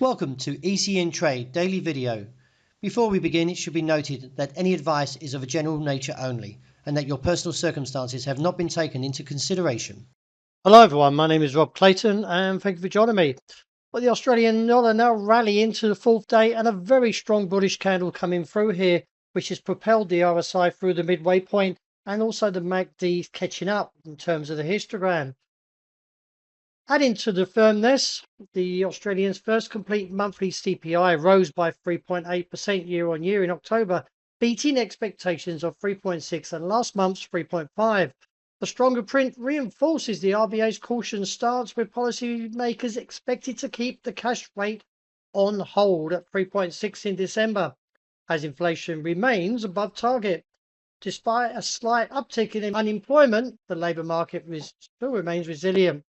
Welcome to ECN Trade Daily Video. Before we begin, it should be noted that any advice is of a general nature only and that your personal circumstances have not been taken into consideration. Hello everyone, my name is Rob Clayton and thank you for joining me. Well, the Australian dollar now rally into the fourth day and a very strong bullish candle coming through here, which has propelled the RSI through the midway point and also the MACD catching up in terms of the histogram. Adding to the firmness, the Australians' first complete monthly CPI rose by 3.8% year on year in October, beating expectations of 3.6 and last month's 3.5. The stronger print reinforces the RBA's caution stance, with policymakers expected to keep the cash rate on hold at 3.6 in December, as inflation remains above target. Despite a slight uptick in unemployment, the labour market still remains resilient.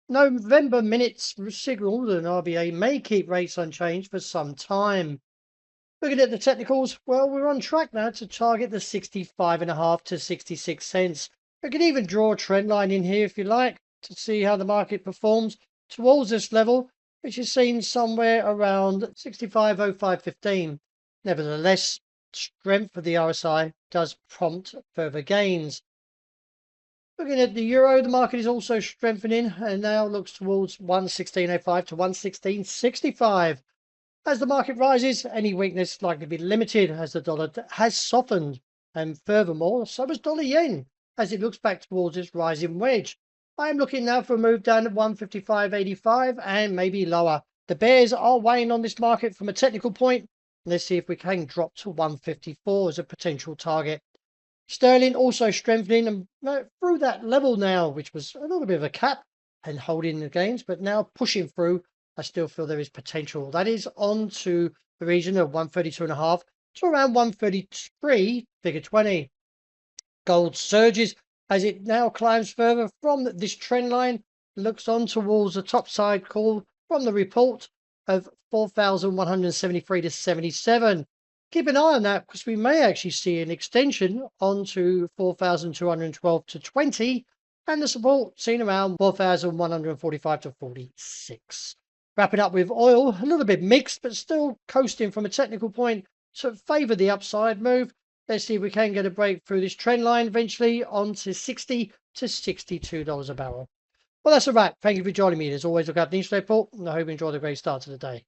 November minutes signal that RBA may keep rates unchanged for some time. Looking at the technicals, well, we're on track now to target the 65.5 to 66 cents. We can even draw a trend line in here if you like to see how the market performs towards this level, which is seen somewhere around 65.0515. Nevertheless, strength of the RSI does prompt further gains. Looking at the euro, the market is also strengthening and now looks towards 116.05 to 116.65. As the market rises, any weakness is likely to be limited as the dollar has softened, and furthermore, so has dollar yen as it looks back towards its rising wedge. I am looking now for a move down to 155.85 and maybe lower. The bears are weighing on this market from a technical point. Let's see if we can drop to 154 as a potential target. Sterling also strengthening and through that level now, which was a little bit of a cap and holding the gains, but now pushing through. I still feel there is potential. That is on to the region of 132.5 to around 133, figure 20. Gold surges as it now climbs further from this trend line, looks on towards the top side call from the report of 4,173 to 77. Keep an eye on that because we may actually see an extension onto 4,212 to 20 and the support seen around 4,145 to 46. Wrapping up with oil, a little bit mixed but still coasting from a technical point to favour the upside move. Let's see if we can get a break through this trend line eventually onto $60 to $62 a barrel. Well, that's a wrap. Thank you for joining me. As always, look out the news report and I hope you enjoy the great start of the day.